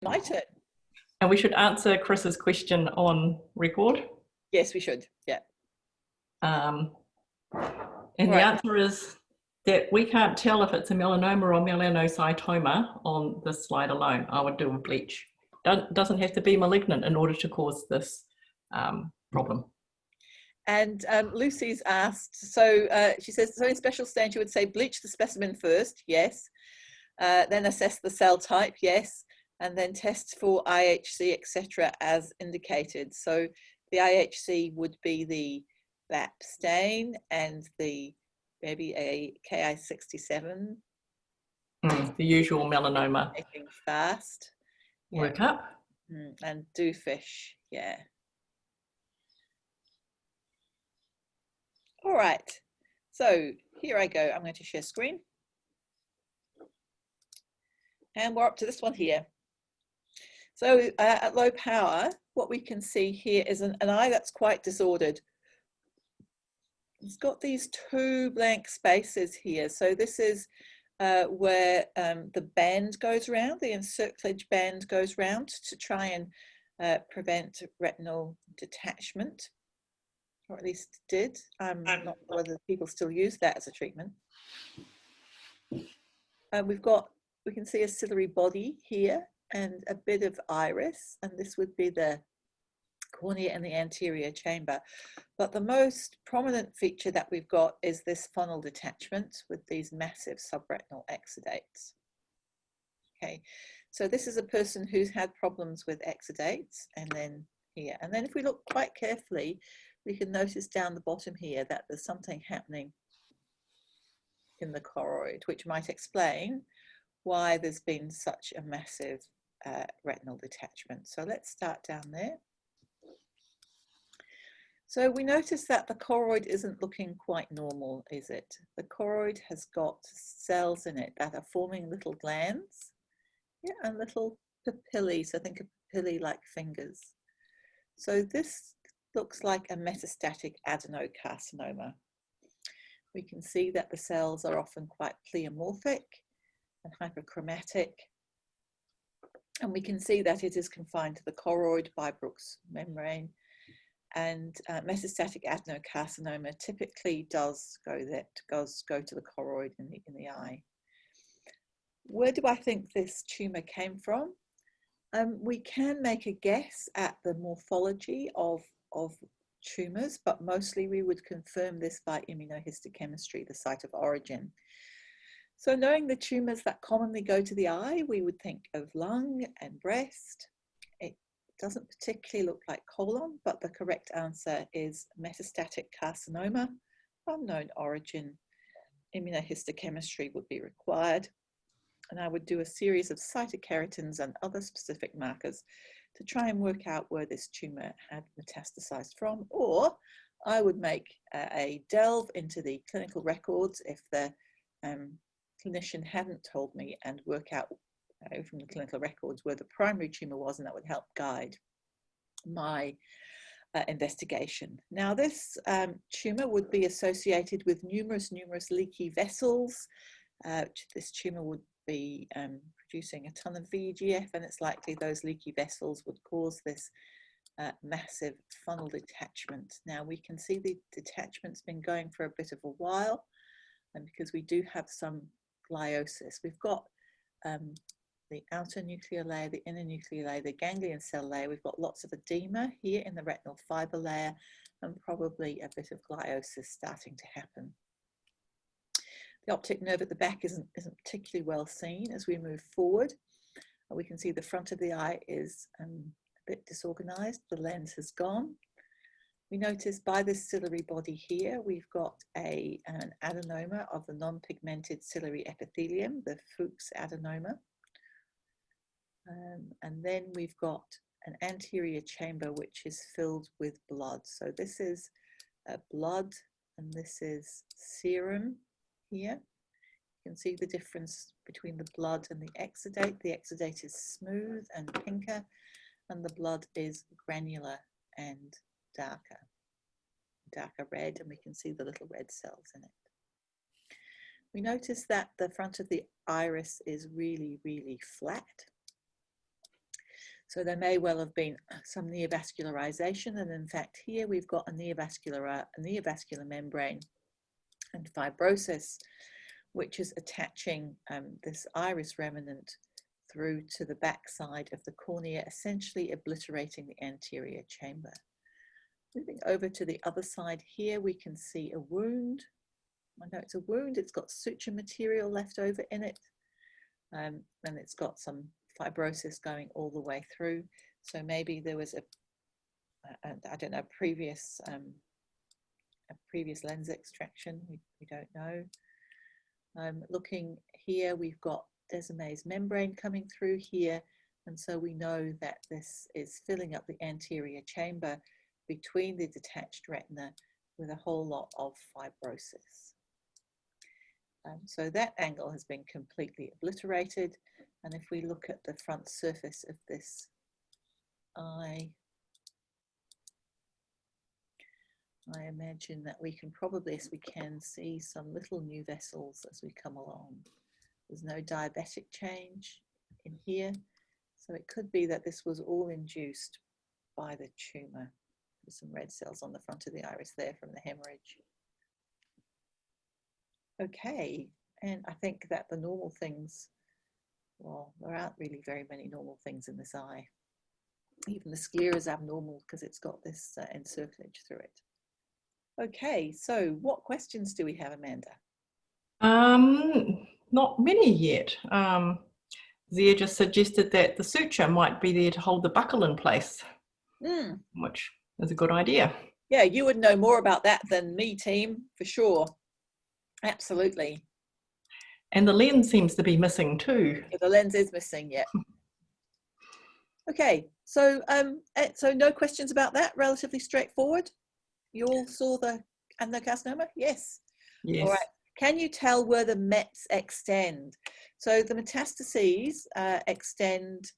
My turn. And we should answer Chris's question on record. Yes, we should. Yeah. And the answer is that we can't tell if it's a melanoma or melanocytoma on this slide alone. I would do a bleach. Doesn't have to be malignant in order to cause this problem. And Lucy's asked, so she says, so in special stage you would say bleach the specimen first, yes. Then assess the cell type, yes. And then test for IHC, etc., as indicated. So the IHC would be the VAP stain and the maybe a Ki-67. The usual melanoma. Fast. Workup. And doofish, yeah. All right, so here I go. I'm going to share screen. And we're up to this one here. So at low power, what we can see here is an eye that's quite disordered. It's got these two blank spaces here. So this is where the band goes around, the encirclage band goes round to try and prevent retinal detachment, or at least did. I'm not sure whether people still use that as a treatment. We can see a ciliary body here and a bit of iris, and this would be the cornea and the anterior chamber. But the most prominent feature that we've got is this funnel detachment with these massive subretinal exudates. Okay, so this is a person who's had problems with exudates, and then here. And then if we look quite carefully, we can notice down the bottom here that there's something happening in the choroid, which might explain why there's been such a massive retinal detachment. So let's start down there. So we notice that the choroid isn't looking quite normal, is it? The choroid has got cells in it that are forming little glands, yeah, and little papillae, so think of papillae like fingers. So this looks like a metastatic adenocarcinoma. We can see that the cells are often quite pleomorphic and hyperchromatic. And we can see that it is confined to the choroid by Bruch's membrane. And metastatic adenocarcinoma typically does go to the choroid in the eye. Where do I think this tumor came from? We can make a guess at the morphology of tumors, but mostly we would confirm this by immunohistochemistry, the site of origin. So knowing the tumors that commonly go to the eye, we would think of lung and breast. It doesn't particularly look like colon, but the correct answer is metastatic carcinoma, unknown origin. Immunohistochemistry would be required. And I would do a series of cytokeratins and other specific markers to try and work out where this tumor had metastasized from, or I would make a delve into the clinical records if the clinician hadn't told me, and work out from the clinical records where the primary tumor was, and that would help guide my investigation. Now this tumor would be associated with numerous leaky vessels. This tumor would be producing a ton of VEGF, and it's likely those leaky vessels would cause this massive funnel detachment. Now we can see the detachment's been going for a bit of a while, and because we do have some gliosis, we've got the outer nuclear layer, the inner nuclear layer, the ganglion cell layer. We've got lots of edema here in the retinal fiber layer, and probably a bit of gliosis starting to happen. The optic nerve at the back isn't particularly well seen as we move forward. We can see the front of the eye is a bit disorganized. The lens has gone. We notice by this ciliary body here, we've got an adenoma of the non-pigmented ciliary epithelium, the Fuchs adenoma. And then we've got an anterior chamber which is filled with blood. So this is blood, and this is serum here. You can see the difference between the blood and the exudate. The exudate is smooth and pinker, and the blood is granular and darker red, and we can see the little red cells in it. We notice that the front of the iris is really flat, So there may well have been some neovascularization, and in fact here we've got a neovascular membrane and fibrosis, which is attaching this iris remnant through to the back side of the cornea, essentially obliterating the anterior chamber. Moving over to the other side here, we can see a wound. I know it's a wound, it's got suture material left over in it, and it's got some fibrosis going all the way through. So maybe there was I don't know, a previous lens extraction, we don't know. Looking here, we've got Descemet's membrane coming through here, and so we know that this is filling up the anterior chamber between the detached retina with a whole lot of fibrosis. So that angle has been completely obliterated, and if we look at the front surface of this eye, I imagine that we can probably, as we can, see some little new vessels as we come along. There's no diabetic change in here, so it could be that this was all induced by the tumour. There's some red cells on the front of the iris there from the hemorrhage. Okay, and I think that the normal things, well, there aren't really very many normal things in this eye. Even the sclera is abnormal because it's got this encirclage through it. Okay, so what questions do we have, Amanda? Not many yet. Zia just suggested that the suture might be there to hold the buckle in place, which is a good idea. Yeah, you would know more about that than me, team, for sure. Absolutely. And the lens seems to be missing too. Yeah, the lens is missing, yeah. Okay, so no questions about that, relatively straightforward. You all saw the adenocarcinoma? Yes. Yes. All right. Can you tell where the mets extend? So the metastases extend,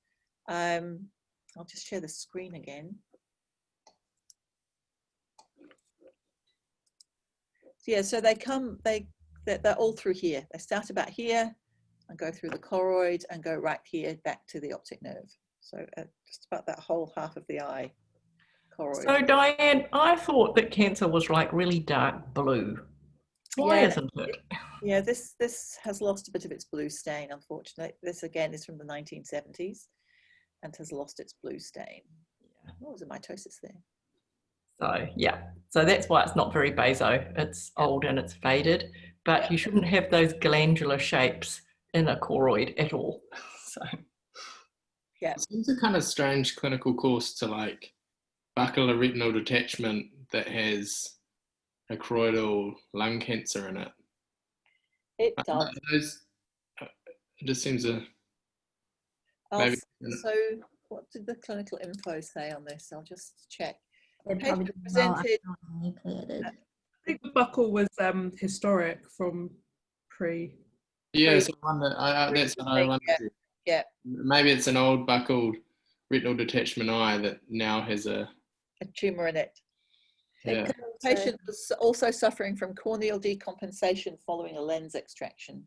I'll just share the screen again. So yeah, so they're all through here. They start about here and go through the choroid and go right here back to the optic nerve. So just about that whole half of the eye. Choroid. So Diane, I thought that cancer was like really dark blue. Why isn't it? Yeah, this has lost a bit of its blue stain, unfortunately. This again is from the 1970s and has lost its blue stain. Yeah. What was the mitosis there? So yeah, so that's why it's not very baso. It's old and it's faded, but you shouldn't have those glandular shapes in a choroid at all. So yeah, it seems a kind of strange clinical course to like vascular retinal detachment that has a choroidal lung cancer in it. It does. It just seems a maybe. So what did the clinical info say on this? I'll just check. Patient presented. I think the buckle was historic from pre. Yeah, so that's what I wondered. Yeah. Maybe it's an old buckled retinal detachment eye that now has a tumour in it. Yeah. The patient was also suffering from corneal decompensation following a lens extraction.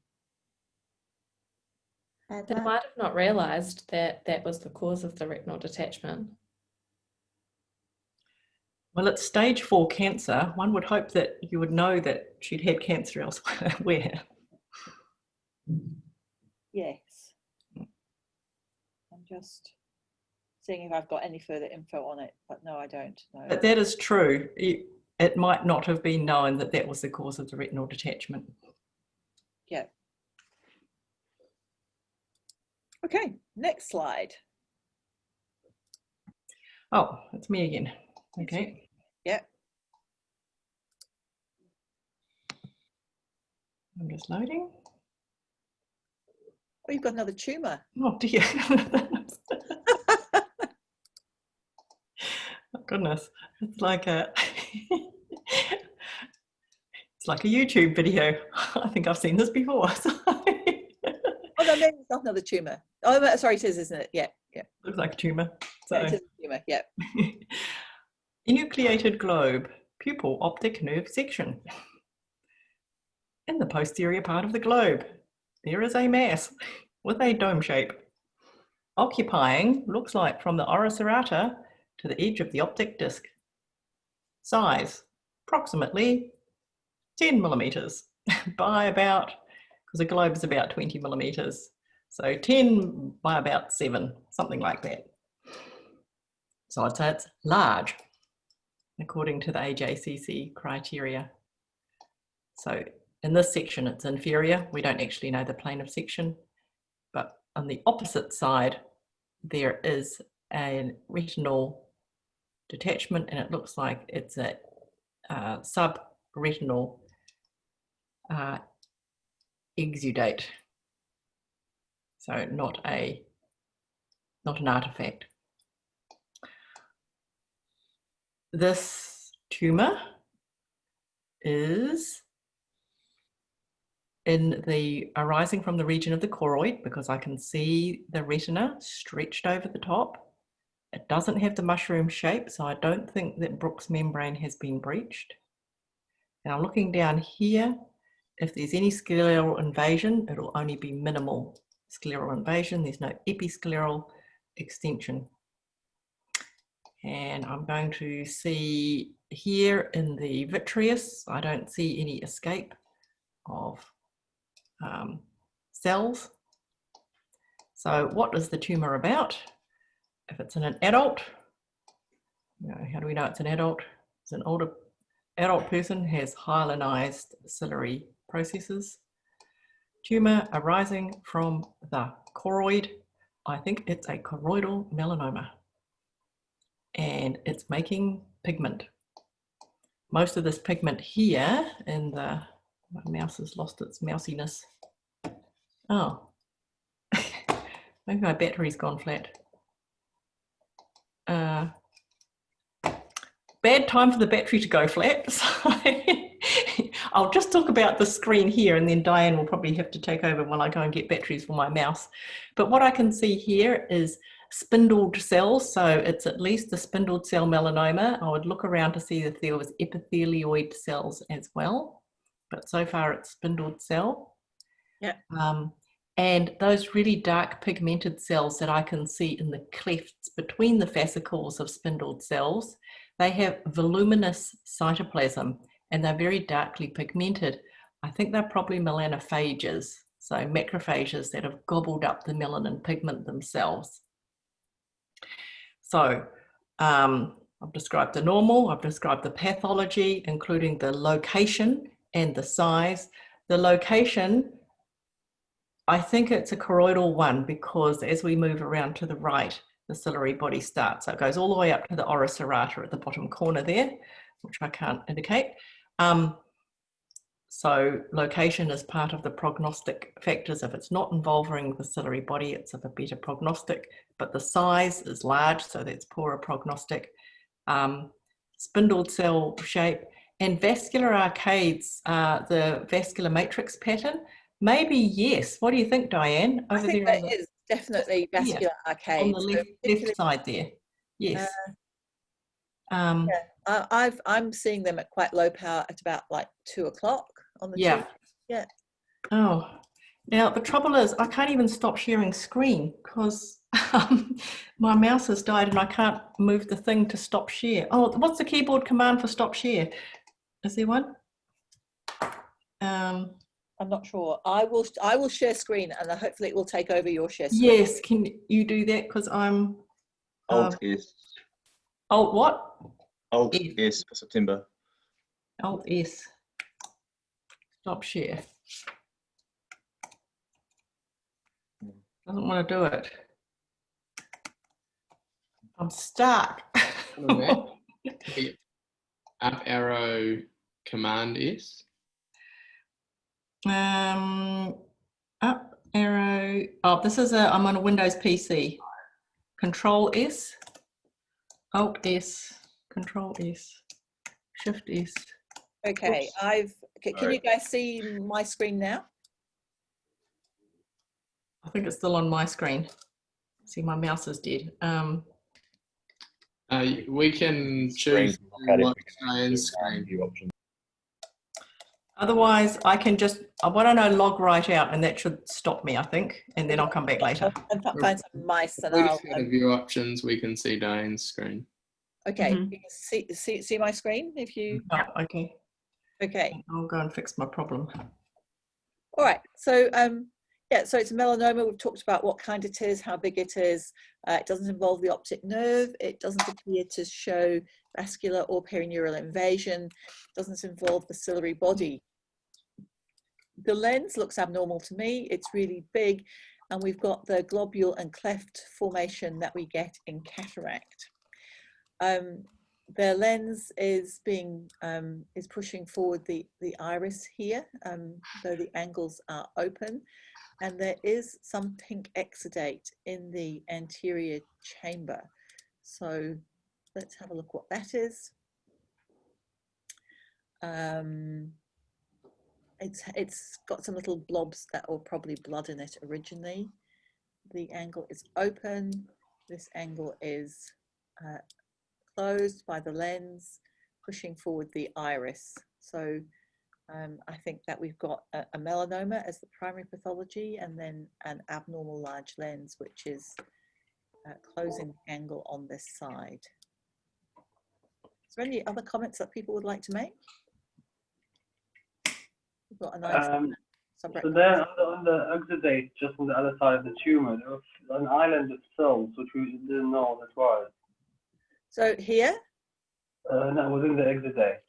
They might have not realised that that was the cause of the retinal detachment. Well, it's stage 4 cancer. One would hope that you would know that she'd had cancer elsewhere. Yes. I'm just seeing if I've got any further info on it, but no, I don't. No. But that is true. It might not have been known that that was the cause of the retinal detachment. Yeah. Okay, next slide. Oh, it's me again. Okay. Yeah. I'm just loading. Oh, you've got another tumour. Oh dear. Oh, goodness. It's like a it's like a YouTube video. I think I've seen this before. Oh no, maybe it's not another tumour. Oh, sorry, it is, isn't it? Yeah, yeah. Looks like a tumour. So. Yeah, it is a tumour, yeah. Enucleated globe, pupil optic nerve section. In the posterior part of the globe, there is a mass with a dome shape occupying, looks like from the oris arata to the edge of the optic disc. Size, approximately 10 millimeters by about, because a globe is about 20 millimeters. So 10 by about 7, something like that. So I'd say it's large, according to the AJCC criteria. So in this section, it's inferior. We don't actually know the plane of section, but on the opposite side, there is a retinal detachment, and it looks like it's a subretinal exudate. So not an artifact. This tumor is arising from the region of the choroid, because I can see the retina stretched over the top. It doesn't have the mushroom shape, so I don't think that Brooks membrane has been breached. Now looking down here, if there's any scleral invasion, it'll only be minimal scleral invasion. There's no episcleral extension. And I'm going to see here in the vitreous, I don't see any escape of cells. So what is the tumor about? If it's in an adult, how do we know it's an adult? It's an older adult person, has hyalinized ciliary processes. Tumor arising from the choroid. I think it's a choroidal melanoma, and it's making pigment. Most of this pigment here in the, my mouse has lost its mousiness. Oh, maybe my battery's gone flat. Bad time for the battery to go flat. So I'll just talk about the screen here, and then Diane will probably have to take over while I go and get batteries for my mouse. But what I can see here is spindled cells. So it's at least a spindled cell melanoma. I would look around to see if there was epithelioid cells as well. But so far it's spindled cell. Yeah. And those really dark pigmented cells that I can see in the clefts between the fascicles of spindled cells, they have voluminous cytoplasm, and they're very darkly pigmented. I think they're probably melanophages, so macrophages that have gobbled up the melanin pigment themselves. So I've described the normal, I've described the pathology, including the location and the size. The location, I think it's a choroidal one, because as we move around to the right, the ciliary body starts. So it goes all the way up to the oris arata at the bottom corner there, which I can't indicate. So location is part of the prognostic factors. If it's not involving the ciliary body, it's of a better prognostic, but the size is large, so that's poorer prognostic. Spindled cell shape and vascular arcades, the vascular matrix pattern. Maybe yes. What do you think, Diane? I think that is definitely vascular arcade. On the left side there. Yes. Yeah. I'm seeing them at quite low power at about like 2 o'clock on the tube. Yeah. Oh, now the trouble is I can't even stop sharing screen because my mouse has died and I can't move the thing to stop share. Oh, what's the keyboard command for stop share? Is there one? I'm not sure. I will share screen, and hopefully it will take over your share screen. Yes, can you do that? Because I'm Alt S. Alt what? Alt S for September. Alt S. Stop share. Doesn't want to do it. I'm stuck. Up arrow command S. Up arrow. Oh, this is I'm on a Windows PC. Control S, Alt S, Control S, Shift S. Okay, Oops. Can you guys see my screen now? I think it's still on my screen. See, my mouse is dead. We can choose Diane's screen. Otherwise, I can just, why don't I log right out, and that should stop me, I think, and then I'll come back later. And find some mice and We I'll. just go to view options. We can see Diane's screen. Okay, Mhm. you can see my screen if you. Oh, okay. Okay. I'll go and fix my problem. All right. So yeah, so it's a melanoma. We've talked about what kind it is, how big it is. It doesn't involve the optic nerve. It doesn't appear to show vascular or perineural invasion. It doesn't involve the ciliary body. The lens looks abnormal to me. It's really big, and we've got the globule and cleft formation that we get in cataract. The lens is pushing forward the iris here, though the angles are open, and there is some pink exudate in the anterior chamber. So let's have a look what that is. It's got some little blobs that were probably blood in it originally. The angle is open. This angle is closed by the lens, pushing forward the iris. So I think that we've got a melanoma as the primary pathology, and then an abnormal large lens, which is closing the angle on this side. Is there any other comments that people would like to make? We've got a nice So there on the exudate, just on the other side of the tumor, there was an island of cells which we didn't know what it was. So here? No, within the exudate.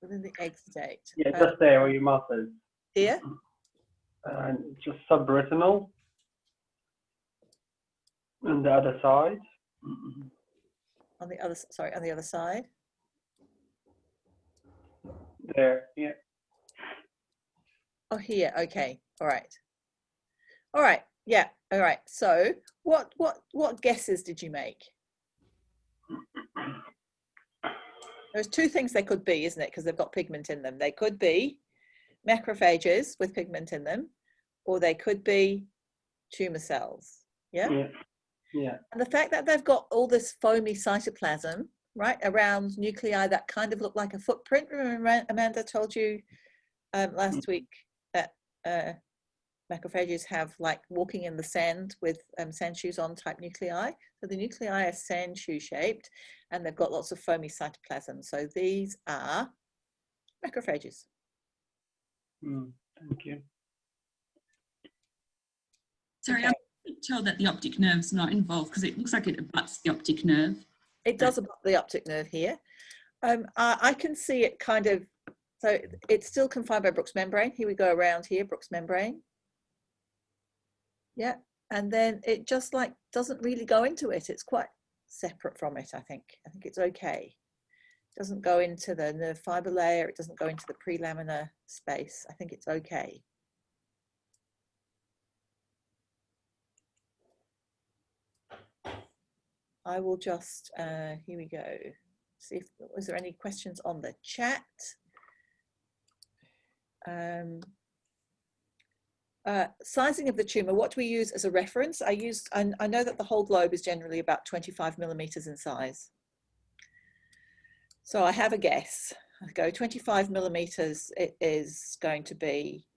Within the exudate. Yeah, just there where your mouth is. Here? Just subretinal. On the other side. On the other, sorry, on the other side. There, yeah. Oh, here. Okay. All right. All right. Yeah. All right. So, what guesses did you make? There's two things they could be, isn't it? Because they've got pigment in them. They could be macrophages with pigment in them, or they could be tumor cells. Yeah. Yeah. Yeah. And the fact that they've got all this foamy cytoplasm, right, around nuclei that kind of look like a footprint. Remember, Amanda told you last week that macrophages have like walking in the sand with sand shoes on type nuclei. So the nuclei are sand shoe shaped, and they've got lots of foamy cytoplasm. So these are macrophages. Thank you. Sorry, Okay. I'm not sure that the optic nerve's not involved because it looks like it abuts the optic nerve. It does abut the optic nerve here. I can see it kind of, so it's still confined by Brooks membrane. Here we go around here, Brooks membrane. Yeah, and then it just like doesn't really go into it. It's quite separate from it, I think. I think it's okay. It doesn't go into the nerve fiber layer. It doesn't go into the prelaminar space. I think it's okay. I will just, here we go. See if, was there any questions on the chat? Sizing of the tumor, what do we use as a reference? I know that the whole globe is generally about 25 millimeters in size. So I have a guess. I go 25 millimeters, it is going to be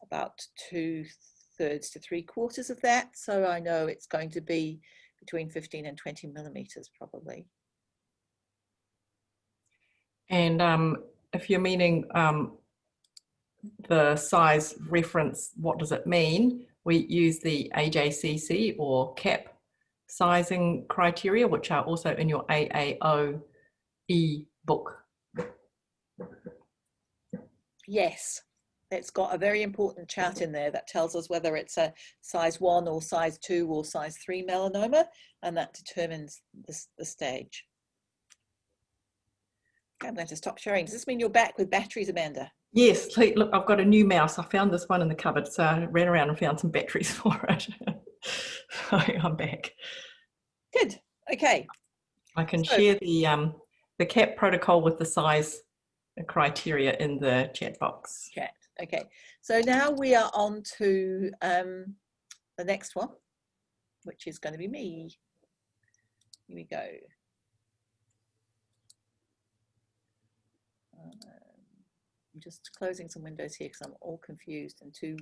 about 2/3 to 3/4 of that. So I know it's going to be between 15 and 20 millimeters probably. And if you're meaning the size reference, what does it mean? We use the AJCC or CAP sizing criteria, which are also in your AAOE book. Yes, it's got a very important chart in there that tells us whether it's a size 1 or size 2 or size 3 melanoma, and that determines the stage. Okay, I'm going to stop sharing. Does this mean you're back with batteries, Amanda? Yes, look, I've got a new mouse. I found this one in the cupboard, so I ran around and found some batteries for it. So I'm back. Good. Okay. I can share the CAP protocol with the size criteria in the chat box. Chat. Okay. So now we are on to the next one, which is going to be me. Here we go. I'm just closing some windows here because I'm all confused and too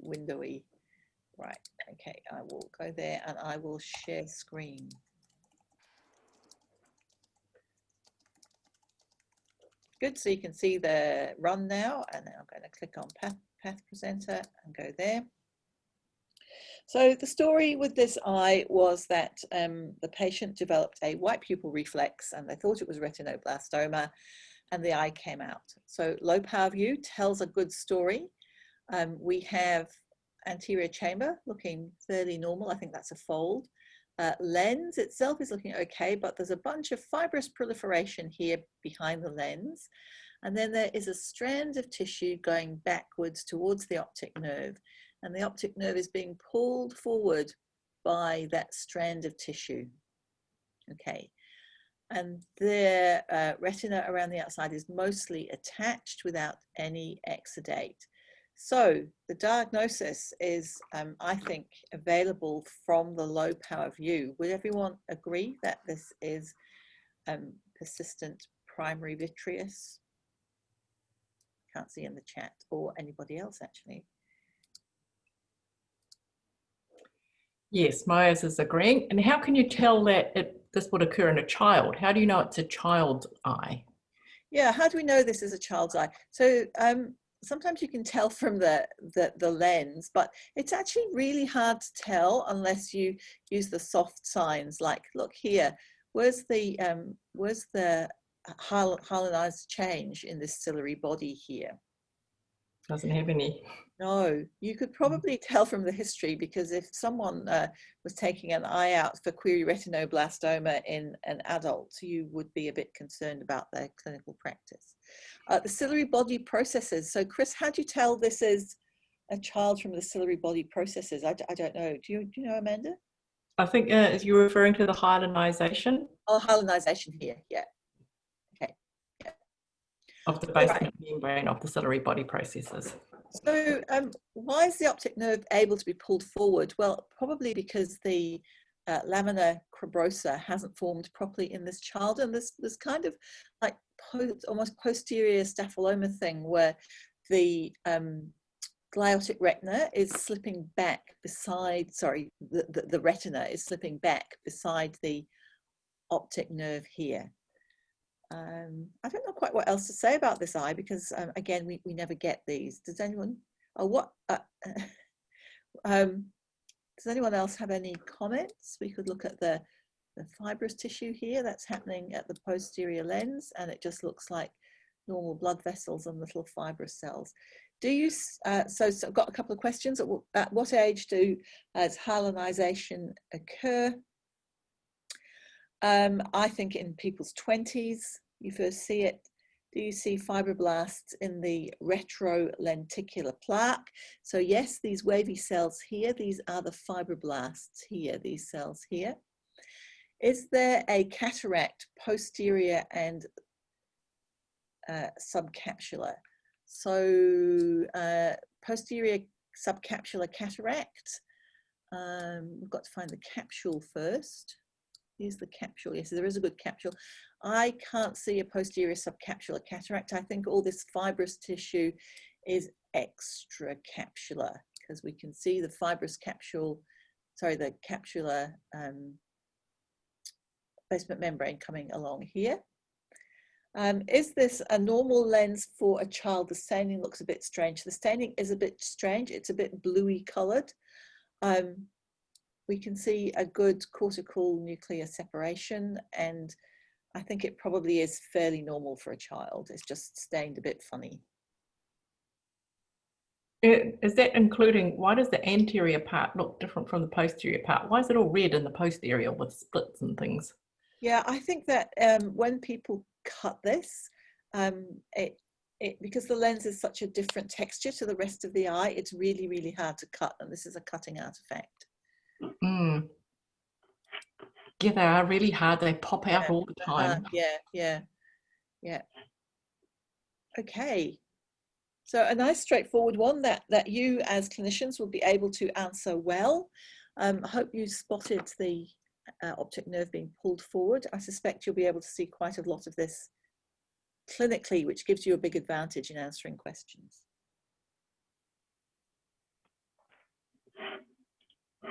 windowy. Right, okay, I will go there and I will share screen. Good, so you can see the run now, and then I'm going to click on Path Presenter and go there. So the story with this eye was that the patient developed a white pupil reflex and they thought it was retinoblastoma, and the eye came out. So low power view tells a good story. We have anterior chamber looking fairly normal. I think that's a fold. Lens itself is looking okay, but there's a bunch of fibrous proliferation here behind the lens. And then there is a strand of tissue going backwards towards the optic nerve. And the optic nerve is being pulled forward by that strand of tissue. Okay. And the retina around the outside is mostly attached without any exudate. So the diagnosis is, I think, available from the low power view. Would everyone agree that this is persistent primary vitreous? Can't see in the chat, or anybody else actually. Yes, Myers is agreeing. And how can you tell that this would occur in a child? How do you know it's a child's eye? Yeah, how do we know this is a child's eye? So sometimes you can tell from the lens, but it's actually really hard to tell unless you use the soft signs. Like, look here, where's the hyalinized change in this ciliary body here? Doesn't have any. No, you could probably tell from the history, because if someone was taking an eye out for query retinoblastoma in an adult, you would be a bit concerned about their clinical practice. The ciliary body processes. So Chris, how do you tell this is a child from the ciliary body processes? I don't know. Do you know, Amanda? I think is you referring to the hyalinization? Oh, hyalinization here, yeah. Okay. Yeah. Of the basement membrane of the ciliary body processes. So why is the optic nerve able to be pulled forward? Well, probably because the lamina cribrosa hasn't formed properly in this child, and this kind of like almost posterior staphyloma thing where the gliotic retina is slipping back beside, sorry, the retina is slipping back beside the optic nerve here. I don't know quite what else to say about this eye, because again, we never get these. Does anyone, does anyone else have any comments? We could look at the fibrous tissue here that's happening at the posterior lens, and it just looks like normal blood vessels and little fibrous cells. Do you, so I've got a couple of questions. At what age does hyalinization occur? I think in people's 20s, you first see it. Do you see fibroblasts in the retrolenticular plaque? So yes, these wavy cells here, these are the fibroblasts here, these cells here. Is there a cataract posterior and subcapsular? So posterior subcapsular cataract, we've got to find the capsule first. Here's the capsule. Yes, there is a good capsule. I can't see a posterior subcapsular cataract. I think all this fibrous tissue is extracapsular, because we can see the fibrous capsule, sorry, the capsular basement membrane coming along here. Is this a normal lens for a child? The staining looks a bit strange. The staining is a bit strange. It's a bit bluey colored. We can see a good cortical nuclear separation, and I think it probably is fairly normal for a child. It's just stained a bit funny. Is that including, why does the anterior part look different from the posterior part? Why is it all red in the posterior with splits and things? Yeah, I think that when people cut this, because the lens is such a different texture to the rest of the eye, it's really, really hard to cut, and this is a cutting out effect. Mm. Yeah, they are really hard. They pop out all the time. Yeah. Okay. So a nice straightforward one that you as clinicians will be able to answer well. I hope you spotted the optic nerve being pulled forward. I suspect you'll be able to see quite a lot of this clinically, which gives you a big advantage in answering questions.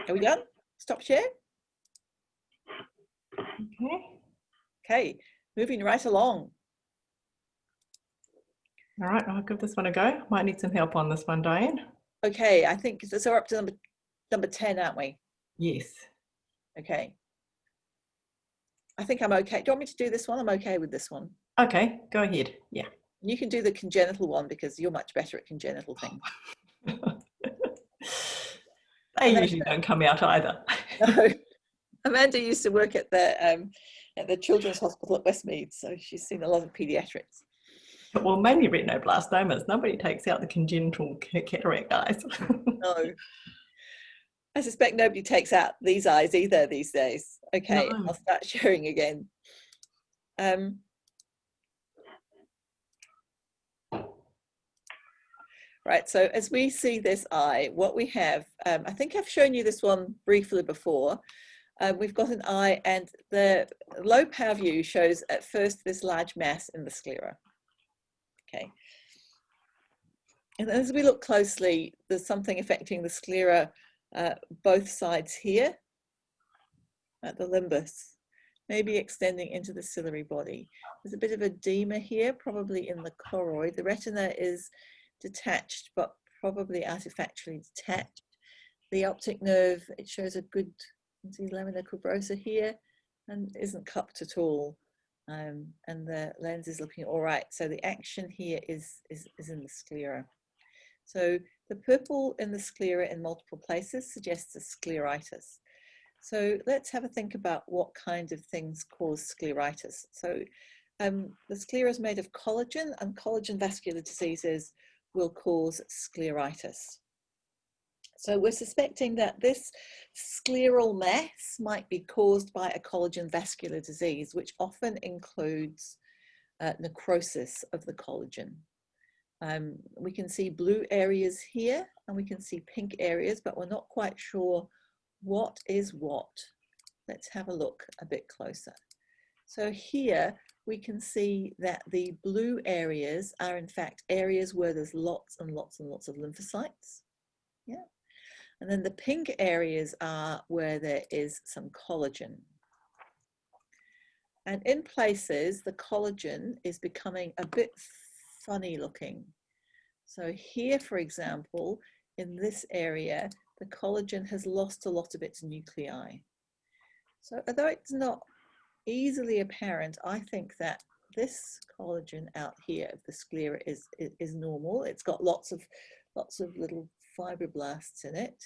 Are we done? Stop share? Okay. Okay, moving right along. All right, I'll give this one a go. Might need some help on this one, Diane. Okay, I think so. We're up to number 10, aren't we? Yes. Okay. I think I'm okay. Do you want me to do this one? I'm okay with this one. Okay, go ahead. Yeah. You can do the congenital one because you're much better at congenital things. They usually don't come out either. No. Amanda used to work at the Children's Hospital at Westmead, so she's seen a lot of pediatrics. Well, mainly retinoblastomas. Nobody takes out the congenital cataract eyes. No. I suspect nobody takes out these eyes either these days. Okay, No. I'll start sharing again. Right, so as we see this eye, what we have, I think I've shown you this one briefly before. We've got an eye, and the low power view shows at first this large mass in the sclera. Okay. And as we look closely, there's something affecting the sclera both sides here at the limbus, maybe extending into the ciliary body. There's a bit of edema here, probably in the choroid. The retina is detached, but probably artifactually detached. The optic nerve, it shows a good, you can see lamina cribrosa here, and isn't cupped at all. And the lens is looking all right. So the action here is in the sclera. So the purple in the sclera in multiple places suggests a scleritis. So let's have a think about what kind of things cause scleritis. So the sclera is made of collagen, and collagen vascular diseases will cause scleritis. So we're suspecting that this scleral mass might be caused by a collagen vascular disease, which often includes necrosis of the collagen. We can see blue areas here, and we can see pink areas, but we're not quite sure what is what. Let's have a look a bit closer. So here we can see that the blue areas are in fact areas where there's lots and lots and lots of lymphocytes. Yeah. And then the pink areas are where there is some collagen. And in places, the collagen is becoming a bit funny looking. So here, for example, in this area, the collagen has lost a lot of its nuclei. So although it's not easily apparent, I think that this collagen out here of the sclera is normal. It's got lots of little fibroblasts in it.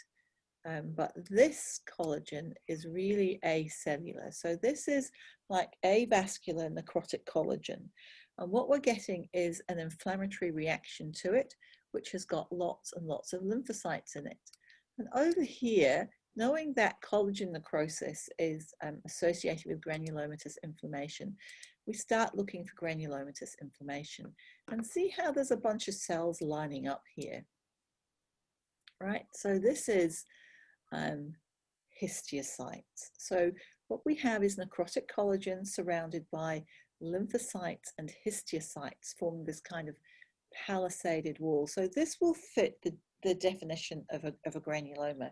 But this collagen is really acellular. So this is like avascular necrotic collagen. And what we're getting is an inflammatory reaction to it, which has got lots and lots of lymphocytes in it. And over here, knowing that collagen necrosis is associated with granulomatous inflammation, we start looking for granulomatous inflammation and see how there's a bunch of cells lining up here. Right, so this is histiocytes. So what we have is necrotic collagen surrounded by lymphocytes and histiocytes forming this kind of palisaded wall. So this will fit the definition of a granuloma.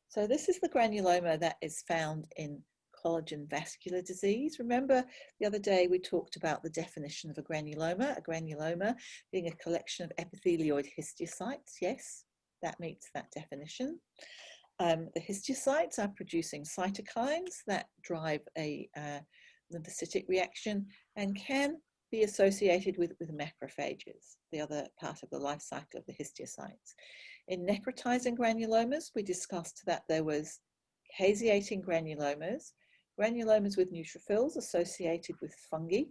So this is the granuloma that is found in collagen vascular disease. Remember the other day we talked about the definition of a granuloma being a collection of epithelioid histiocytes. Yes, that meets that definition. The histiocytes are producing cytokines that drive a lymphocytic reaction and can be associated with macrophages, the other part of the life cycle of the histiocytes. In necrotizing granulomas, we discussed that there was caseating granulomas, granulomas with neutrophils associated with fungi,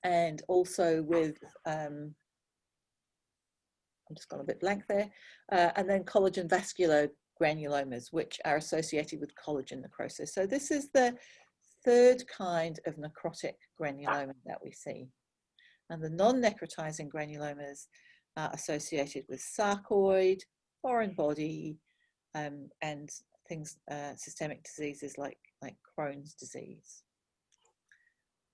and also with I'm just gone a bit blank there, and then collagen vascular granulomas, which are associated with collagen necrosis. So this is the third kind of necrotic granuloma that we see. And the non-necrotizing granulomas are associated with sarcoid, foreign body, and things, systemic diseases like Crohn's disease.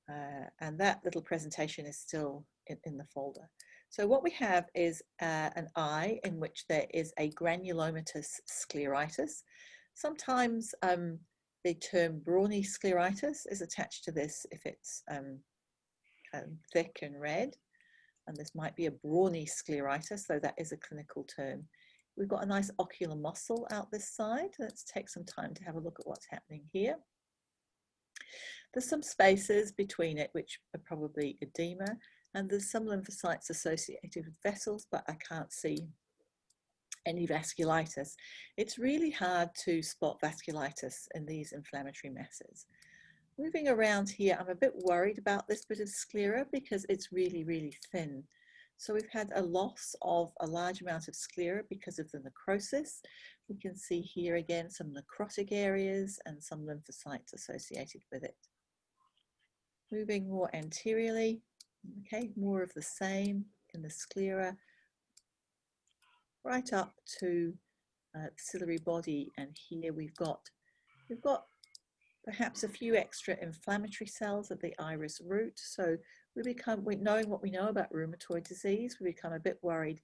And that little presentation is still in the folder. So what we have is an eye in which there is a granulomatous scleritis. Sometimes the term brawny scleritis is attached to this if it's thick and red. And this might be a brawny scleritis, though that is a clinical term. We've got a nice ocular muscle out this side. Let's take some time to have a look at what's happening here. There's some spaces between it, which are probably edema, and there's some lymphocytes associated with vessels, but I can't see any vasculitis. It's really hard to spot vasculitis in these inflammatory masses. Moving around here, I'm a bit worried about this bit of sclera because it's really, really thin. So we've had a loss of a large amount of sclera because of the necrosis. We can see here again some necrotic areas and some lymphocytes associated with it. Moving more anteriorly, okay, more of the same in the sclera, right up to the ciliary body, and here we've got perhaps a few extra inflammatory cells at the iris root. So knowing what we know about rheumatoid disease, we become a bit worried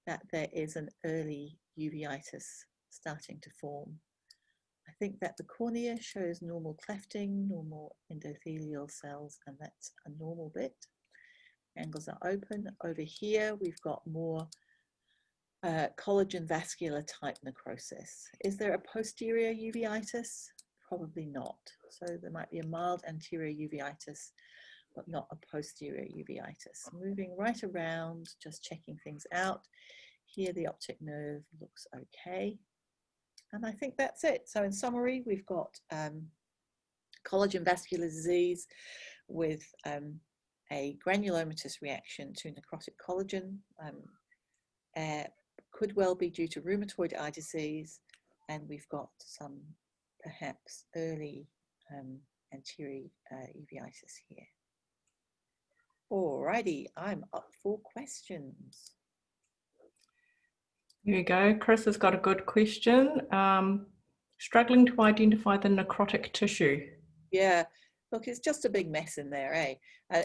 that there is an early uveitis starting to form. I think that the cornea shows normal clefting, normal endothelial cells, and that's a normal bit. Angles are open. Over here, we've got more collagen vascular type necrosis. Is there a posterior uveitis? Probably not. So there might be a mild anterior uveitis, but not a posterior uveitis. Moving right around, just checking things out. Here the optic nerve looks okay. And I think that's it. So in summary, we've got collagen vascular disease with a granulomatous reaction to necrotic collagen. Could well be due to rheumatoid eye disease, and we've got some perhaps early anterior uveitis here. Alrighty, I'm up for questions. Here we go. Chris has got a good question. Struggling to identify the necrotic tissue. Yeah, look, it's just a big mess in there, eh?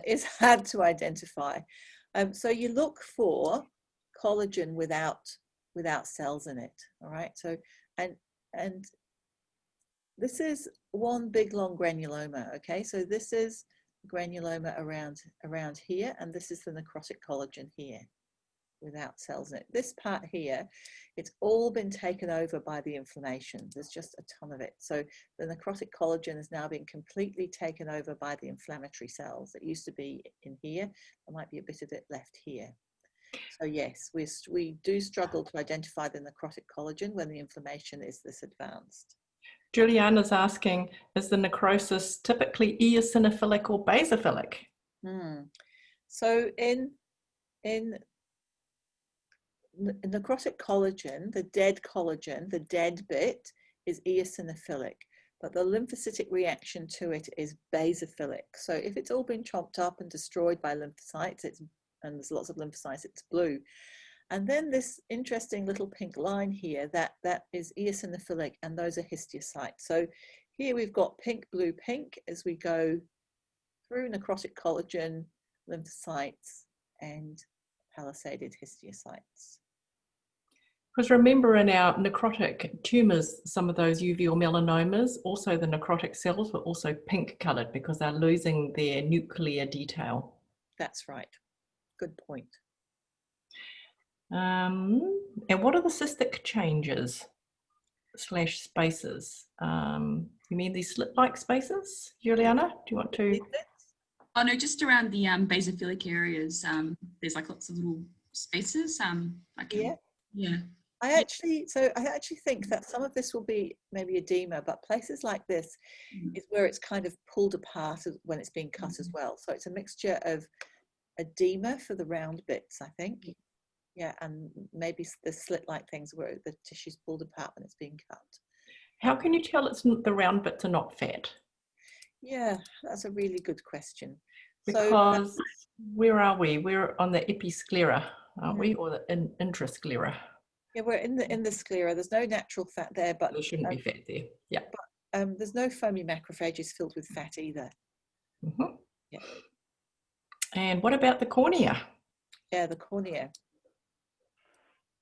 It's hard to identify. So you look for collagen without cells in it, all right? So, and this is one big long granuloma, okay? So this is granuloma around here, and this is the necrotic collagen here without cells in it. This part here, it's all been taken over by the inflammation. There's just a ton of it. So the necrotic collagen is now being completely taken over by the inflammatory cells. It used to be in here. There might be a bit of it left here. So yes, we do struggle to identify the necrotic collagen when the inflammation is this advanced. Juliana's asking, is the necrosis typically eosinophilic or basophilic? So in necrotic collagen, the dead bit is eosinophilic, but the lymphocytic reaction to it is basophilic. So if it's all been chopped up and destroyed by lymphocytes, and there's lots of lymphocytes, it's blue. And then this interesting little pink line here, that is eosinophilic, and those are histiocytes. So here we've got pink, blue, pink as we go through necrotic collagen, lymphocytes, and palisaded histiocytes. Because remember, in our necrotic tumours, some of those uveal melanomas, also the necrotic cells were also pink coloured because they're losing their nuclear detail. That's right. Good point. And what are the cystic changes / spaces? You mean these slit-like spaces, Juliana? Do you want to? Oh no, just around the basophilic areas. There's like lots of little spaces. Yeah. I actually think that some of this will be maybe edema, but places like this is where it's kind of pulled apart when it's being cut as well. So it's a mixture of edema for the round bits, I think. Yeah, and maybe the slit-like things where the tissue's pulled apart when it's being cut. How can you tell it's the round bits are not fat? Yeah, that's a really good question. Because where are we? We're on the episclera, aren't we, or the intrasclera? Yeah, we're in the sclera. There's no natural fat there, but there shouldn't be fat there. Yeah. But there's no foamy macrophages filled with fat either. Mm-hmm. Yeah. And what about the cornea? Yeah, the cornea.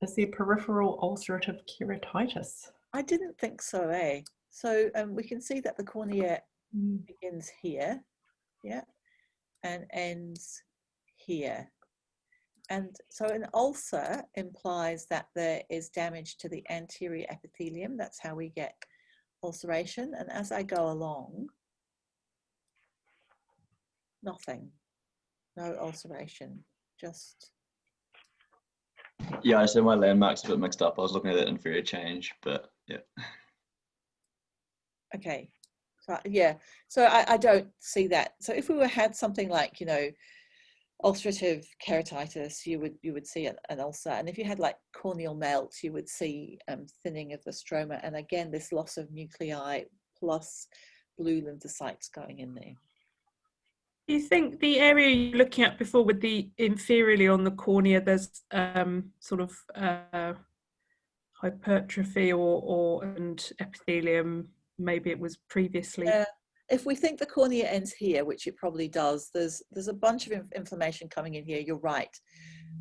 Is there peripheral ulcerative keratitis? I didn't think so, eh? So we can see that the cornea begins here, yeah, and ends here. And so an ulcer implies that there is damage to the anterior epithelium. That's how we get ulceration. And as I go along, nothing, no ulceration, just. Yeah, I said my landmark's a bit mixed up. I was looking at that inferior change, but yeah. Okay, so yeah, so I don't see that. So if we had something like, you know, ulcerative keratitis, you would see an ulcer, and if you had like corneal melt, you would see thinning of the stroma, and again this loss of nuclei plus blue lymphocytes going in there. Do you think the area you're looking at before with the inferiorly on the cornea, there's sort of hypertrophy and epithelium? Maybe it was previously. If we think the cornea ends here, which it probably does, there's a bunch of inflammation coming in here. You're right,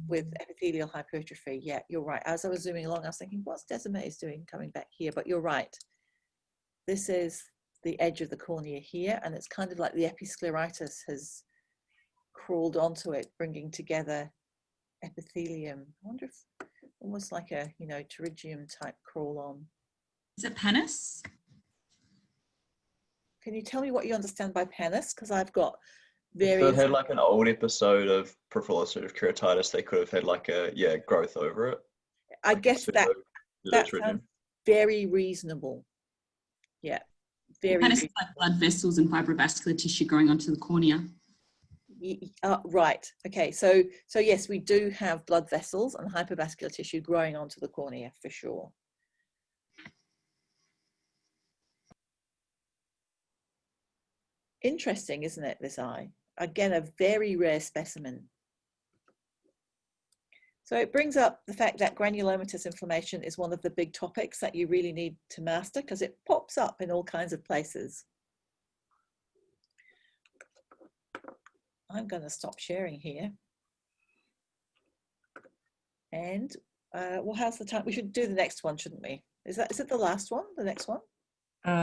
with epithelial hypertrophy. Yeah, you're right. As I was zooming along, I was thinking, what's Decimates doing coming back here? But you're right. This is the edge of the cornea here, and it's kind of like the episcleritis has crawled onto it, bringing together epithelium. I wonder if almost like a, you know, pterygium type crawl on. Is it pannus? Can you tell me what you understand by pannus? Because I've got If various. it had like an old episode of peripheral ulcerative keratitis, they could have had like a growth over it. I like guess that sounds very reasonable. Yeah, very. Pannus is like blood vessels and fibrovascular tissue growing onto the cornea. Right. Okay. So yes, we do have blood vessels and hypervascular tissue growing onto the cornea for sure. Interesting, isn't it, this eye? Again, a very rare specimen. So it brings up the fact that granulomatous inflammation is one of the big topics that you really need to master because it pops up in all kinds of places. I'm going to stop sharing here. And well, how's the time? We should do the next one, shouldn't we? Is it the last one, the next one?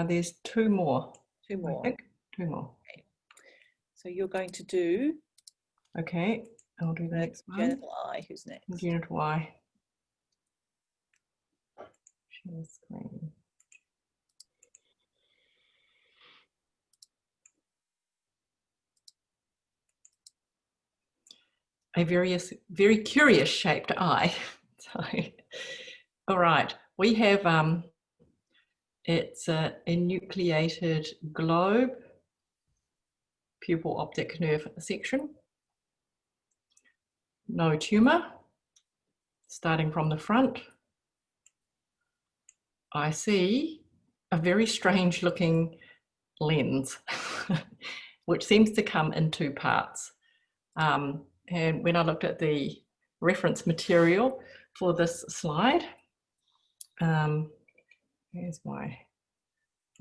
There's two more. Two more. I think. Two more. Okay. So you're going to do. Okay, I'll do the next one. Genital eye, who's next? Genital eye. Share screen. A very curious shaped eye. So, all right, we have it's a enucleated globe, pupil optic nerve section, no tumor. Starting from the front, I see a very strange looking lens, which seems to come in two parts. And when I looked at the reference material for this slide, here's my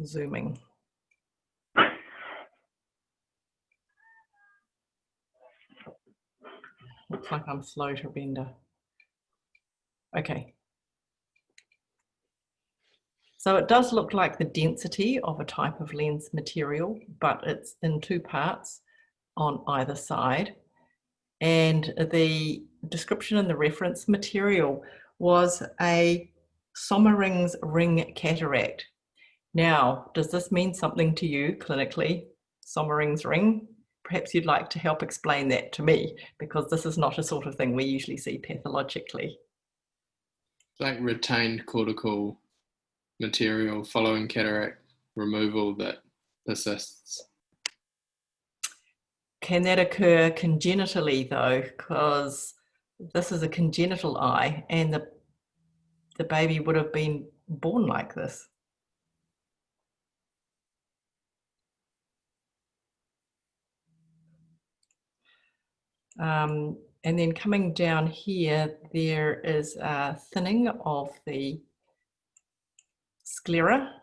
zooming. Looks like I'm slow to render. Okay. So it does look like the density of a type of lens material, but it's in two parts on either side. And the description in the reference material was a Sommering's ring cataract. Now, does this mean something to you clinically, Sommering's ring? Perhaps you'd like to help explain that to me, because this is not a sort of thing we usually see pathologically. Like retained cortical material following cataract removal that persists. Can that occur congenitally though? Because this is a congenital eye and the baby would have been born like this. And then coming down here, there is a thinning of the sclera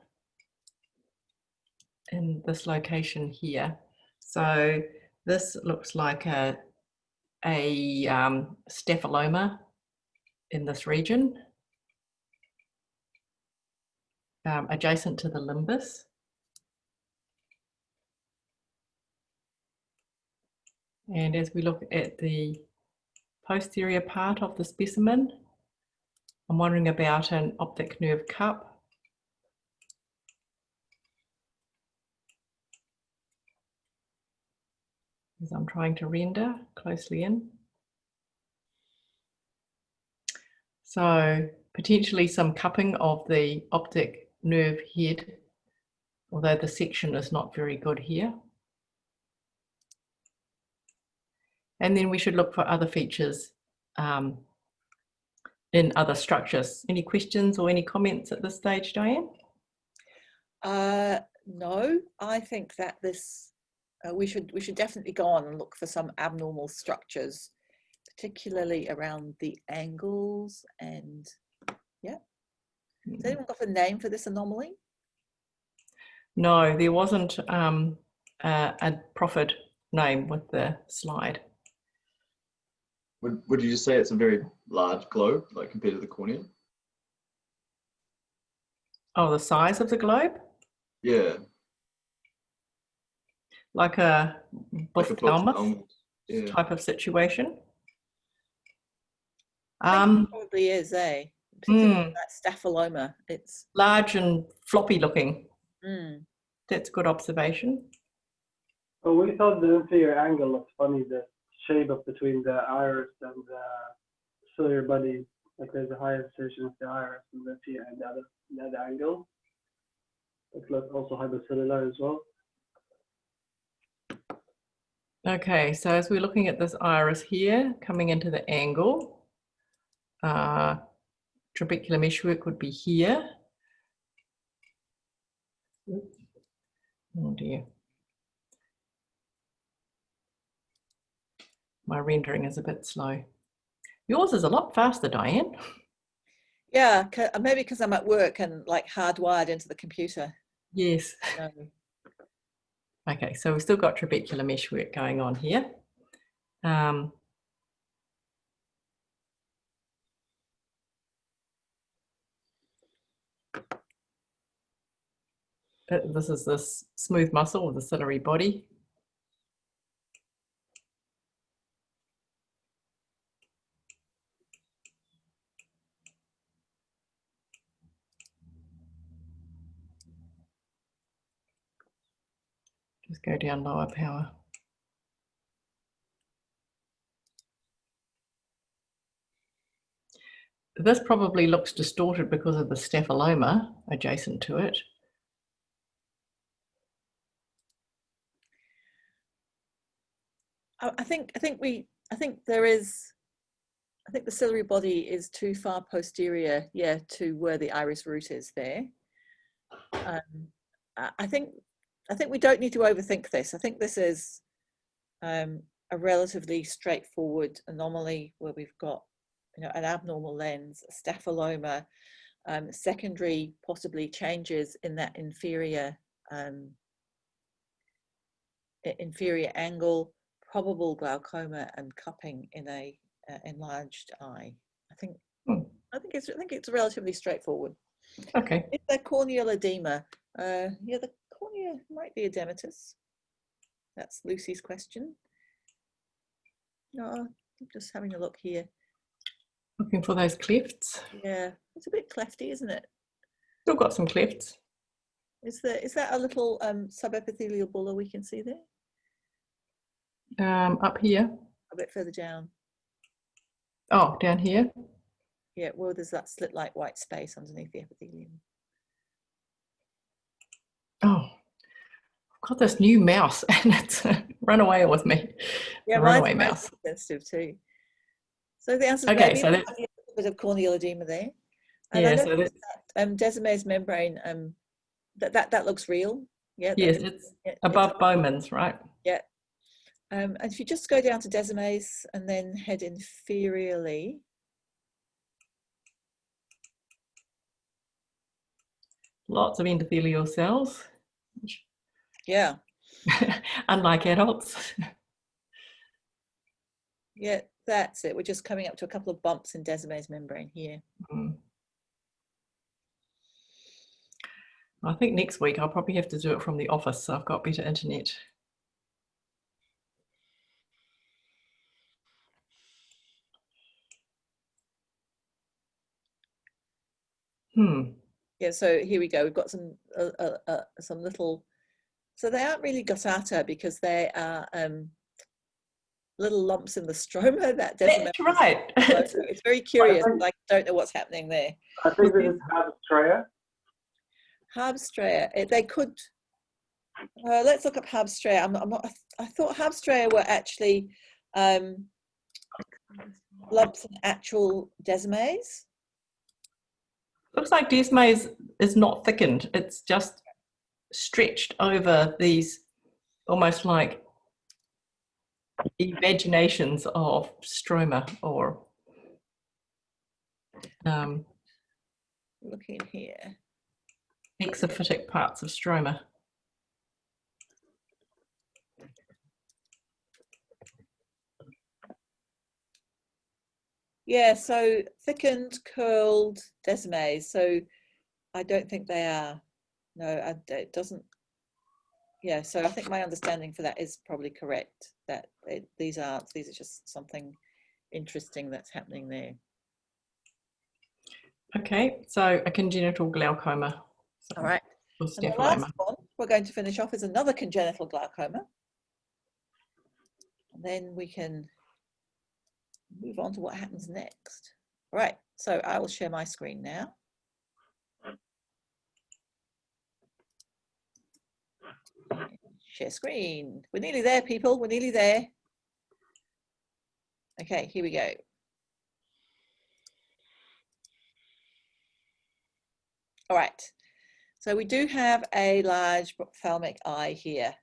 in this location here. So This looks like a staphyloma in this region, adjacent to the limbus. And as we look at the posterior part of the specimen, I'm wondering about an optic nerve cup. As I'm trying to render closely in. So potentially some cupping of the optic nerve head, although the section is not very good here. And then we should look for other features in other structures. Any questions or any comments at this stage, Diane? No, I think that this we should definitely go on and look for some abnormal structures, particularly around the angles. And yeah, has anyone got a name for this anomaly? No, there wasn't a proffered name with the slide. Would you just say it's a very large globe, like compared to the cornea? Oh, the size of the globe? Yeah. Like a Like ophthalmology yeah. type of situation? I think it probably is, particularly that staphyloma. It's large and floppy looking. Mm. That's a good observation. Oh, we thought the inferior angle looked funny, the shape of between the iris and the ciliary body. Like there's a high insertion of the iris and the other angle. It looks also hypercellular as well. Okay, so as we're looking at this iris here, coming into the angle, trabecular meshwork would be here. Oh dear. My rendering is a bit slow. Yours is a lot faster, Diane. Yeah, maybe because I'm at work and like hardwired into the computer. Yes. No. Okay, so we've still got trabecular meshwork going on here. This is this smooth muscle of the ciliary body. Just go down lower power. This probably looks distorted because of the staphyloma adjacent to it. I think the ciliary body is too far posterior, yeah, to where the iris root is there. I think we don't need to overthink this. I think this is a relatively straightforward anomaly where we've got, you know, an abnormal lens, a staphyloma, secondary possibly changes in that inferior angle, probable glaucoma, and cupping in a enlarged eye. I think it's relatively straightforward. Okay. Is there corneal edema? Yeah, the cornea might be edematous. That's Lucy's question. No, I'm just having a look here. Looking for those clefts. Yeah, it's a bit clefty, isn't it? Still got some clefts. Is that a little subepithelial bulla we can see there? Up here. A bit further down. Oh, down here. Yeah, well, there's that slit-like white space underneath the epithelium. Oh, I've got this new mouse and it's run away with me. Yeah, runaway mine's mouse. sensitive too. So the answer is Okay, maybe so a little bit of corneal edema there. And yeah, I so noticed that Desirmee's membrane, that looks real. Yeah. Yes, it's above Bowman's, right? Yeah. And if you just go down to Desirmee's and then head inferiorly. Lots of endothelial cells. Yeah. Unlike adults. Yeah, that's it. We're just coming up to a couple of bumps in Descemet's membrane here. I think next week I'll probably have to do it from the office, so I've got better internet. Yeah, so here we go. We've got some little, so they aren't really guttata because they are little lumps in the stroma that Descemet. That's right. So it's very curious. I don't know what's happening there. I think this is Habstrea. Habstrea. They could. Let's look up Habstrea. I thought Habstrea were actually lumps in actual Descemet's. Looks like Descemet's is not thickened. It's just stretched over these almost like evaginations of stroma or Looking here. exophytic parts of stroma. Yeah, so thickened, curled Descemet's. So I don't think they are. No, it doesn't. Yeah, so I think my understanding for that is probably correct. That these are just something interesting that's happening there. Okay, so a congenital glaucoma. All right. Or And the last one we're going to finish off is another congenital glaucoma. And then we can move on to what happens next. All right, so I will share my screen now. Share screen. We're nearly there, people. We're nearly there. Okay, here we go. All right. So we do have a large ophthalmic eye here.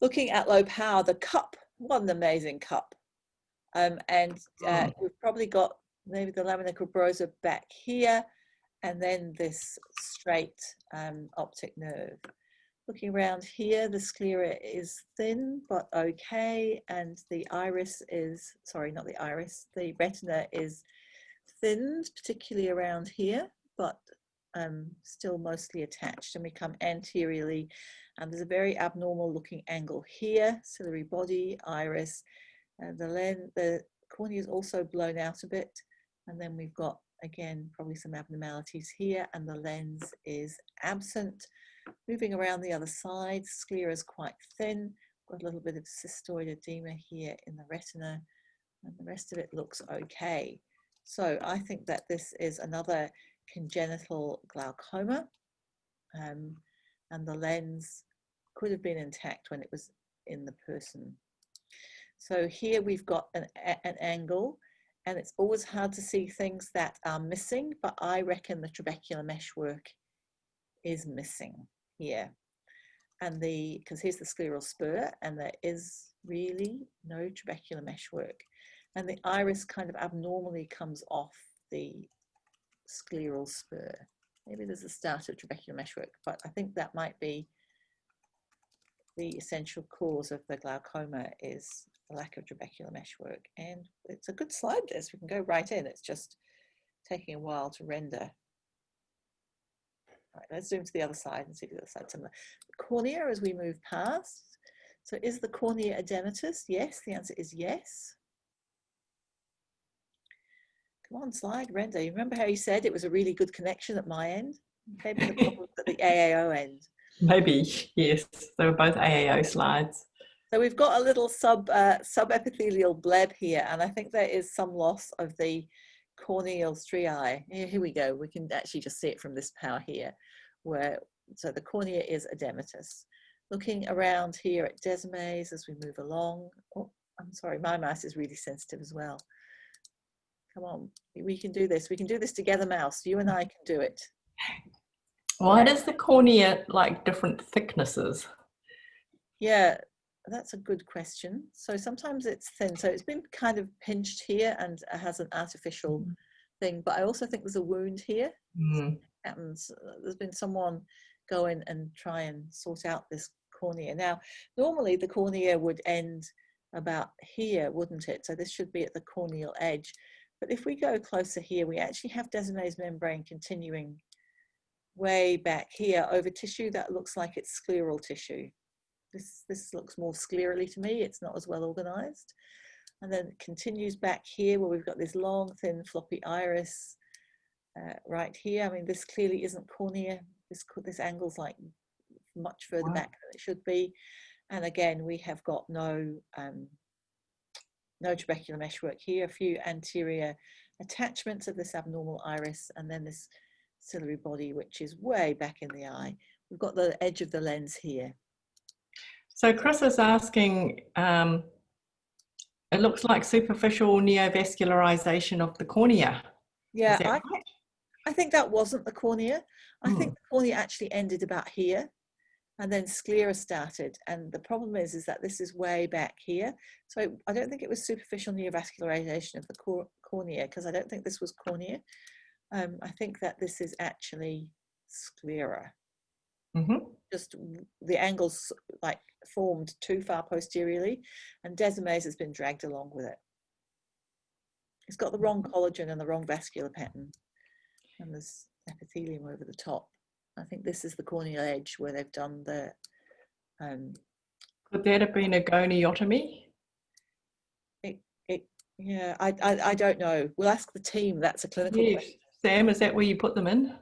Looking at low power, the cup, what an amazing cup. We've probably got maybe the lamina cribrosa back here, and then this straight optic nerve. Looking around here, the sclera is thin, but okay. And the iris is, sorry, not the iris, the retina is thinned, particularly around here, but still mostly attached. And we come anteriorly, and there's a very abnormal looking angle here, ciliary body, iris, and the cornea is also blown out a bit. And then we've got, again, probably some abnormalities here, and the lens is absent. Moving around the other side, sclera is quite thin. Got a little bit of cystoid edema here in the retina, and the rest of it looks okay. So I think that this is another congenital glaucoma, and the lens could have been intact when it was in the person. So here we've got an angle, and it's always hard to see things that are missing, but I reckon the trabecular meshwork is missing here. And because here's the scleral spur, and there is really no trabecular meshwork. And the iris kind of abnormally comes off the scleral spur. Maybe there's a start of trabecular meshwork, but I think that might be the essential cause of the glaucoma is the lack of trabecular meshwork. And it's a good slide, this. We can go right in. It's just taking a while to render. All right, let's zoom to the other side and see if the other side's similar. The cornea as we move past. So is the cornea edematous? Yes, the answer is yes. Come on, slide, render. You remember how you said it was a really good connection at my end? Maybe the problem at the AAO end. Maybe, yes. They were both AAO slides. So we've got a little subepithelial bleb here, and I think there is some loss of the corneal striae. Here we go. We can actually just see it from this power here, so the cornea is edematous. Looking around here at Descemet's as we move along. Oh, I'm sorry, my mouse is really sensitive as well. Come on, we can do this. We can do this together, mouse. You and I can do it. Why does the cornea like different thicknesses? Yeah, that's a good question. So sometimes it's thin. So it's been kind of pinched here and it has an artificial thing. But I also think there's a wound here. Happens. There's been someone go in and try and sort out this cornea. Now, normally the cornea would end about here, wouldn't it? So this should be at the corneal edge. But if we go closer here, we actually have Descemet's membrane continuing way back here over tissue that looks like it's scleral tissue. This looks more sclerally to me. It's not as well organized. And then it continues back here where we've got this long, thin, floppy iris right here. I mean, this clearly isn't cornea. This angle's like much further back than it should be. And again, we have got no trabecular meshwork here, a few anterior attachments of this abnormal iris, and then this ciliary body, which is way back in the eye. We've got the edge of the lens here. So Chris is asking, it looks like superficial neovascularization of the cornea. Yeah, right? I think that wasn't the cornea. I think the cornea actually ended about here, and then sclera started. And the problem is that this is way back here. So I don't think it was superficial neovascularization of the cornea, because I don't think this was cornea. I think that this is actually sclera. Just the angles like formed too far posteriorly, and Descemet's has been dragged along with it. It's got the wrong collagen and the wrong vascular pattern, and there's epithelium over the top. I think this is the corneal edge where they've done the. Could that have been a goniotomy? Yeah, I don't know. We'll ask the team. That's a clinical question. Sam, is that where you put them in?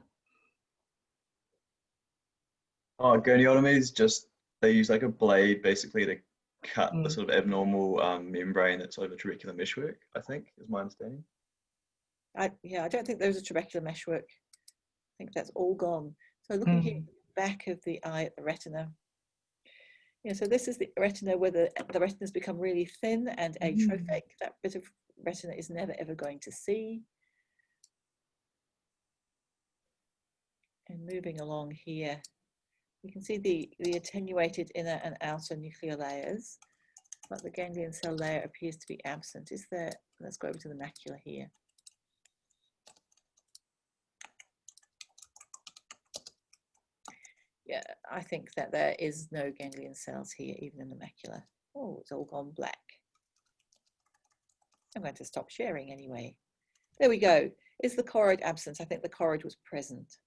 Oh, goniotomy is just, they use like a blade basically to cut the sort of abnormal membrane that's over trabecular meshwork, I think, is my understanding. Yeah, I don't think there's a trabecular meshwork. I think that's all gone. So looking here at the back of the eye at the retina. Yeah, so this is the retina where the retina's become really thin and atrophic. That bit of retina is never ever going to see. And moving along here, you can see the attenuated inner and outer nuclear layers, but the ganglion cell layer appears to be absent. Is there? Let's go over to the macula here. Yeah, I think that there is no ganglion cells here, even in the macula. Oh, it's all gone black. I'm going to stop sharing anyway. There we go. Is the choroid absent? I think the choroid was present.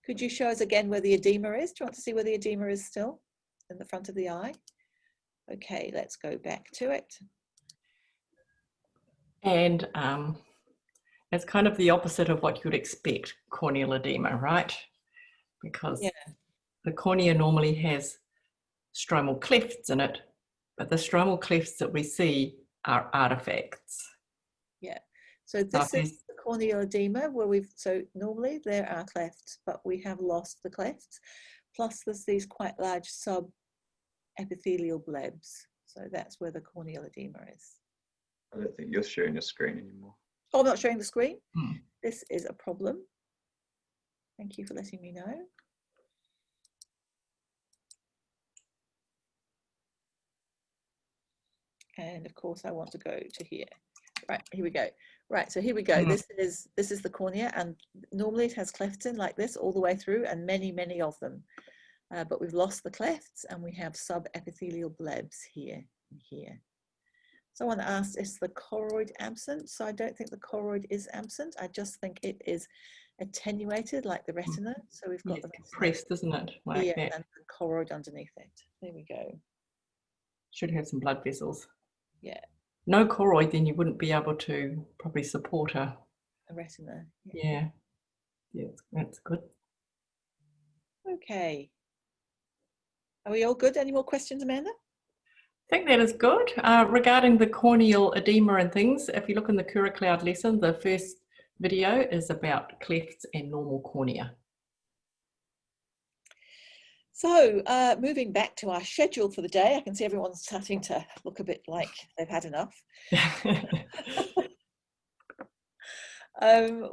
Could you show us again where the edema is? Do you want to see where the edema is still in the front of the eye? Okay, let's go back to it. And it's kind of the opposite of what you'd expect, corneal edema, right? Because the cornea normally has stromal clefts in it, but the stromal clefts that we see are artifacts. Yeah, so this is the corneal edema where so normally there are clefts, but we have lost the clefts. Plus there's these quite large subepithelial blebs. So that's where the corneal edema is. I don't think you're sharing your screen anymore. Oh, I'm not showing the screen. This is a problem. Thank you for letting me know. And of course I want to go to here. Right, here we go. Right, so here we go. This is the cornea, and normally it has clefts in like this all the way through, and many, many of them. But we've lost the clefts, and we have subepithelial blebs here and here. Someone asked, is the choroid absent? So I don't think the choroid is absent. I just think it is attenuated like the retina. So we've got the pressed, isn't it? Like here that. and the choroid underneath it. There we go. Should have some blood vessels. Yeah. No choroid, then you wouldn't be able to probably support a retina. Yeah, that's good. Okay. Are we all good? Any more questions, Amanda? I think that is good. Regarding the corneal edema and things, if you look in the Cura Cloud lesson, the first video is about clefts and normal cornea. So moving back to our schedule for the day, I can see everyone's starting to look a bit like they've had enough.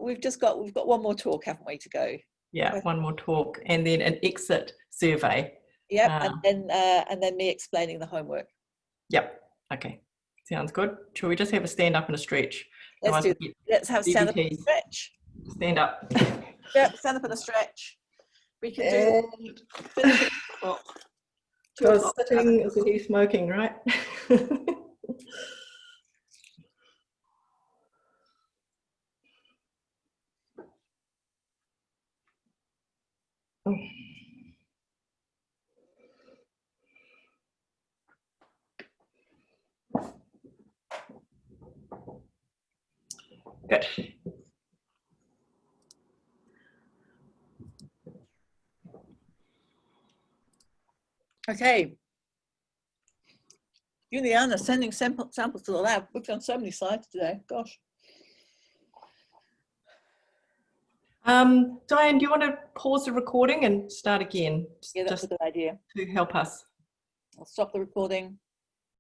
We've got one more talk, haven't we, to go? Yeah, one more talk, and then an exit survey. Yep, and then me explaining the homework. Yep. Okay. Sounds good. Shall we just have a stand up and a stretch? Let's do. Let's have stand up and a stretch. Stand up. Yep. Stand up and a stretch. We can do. Because sitting is a new smoking, right? Good. Okay. Juliana, sending samples to the lab. We've done so many slides today. Gosh. Diane, do you want to pause the recording and start again? Yeah, that's Just a good idea. to help us. I'll stop the recording.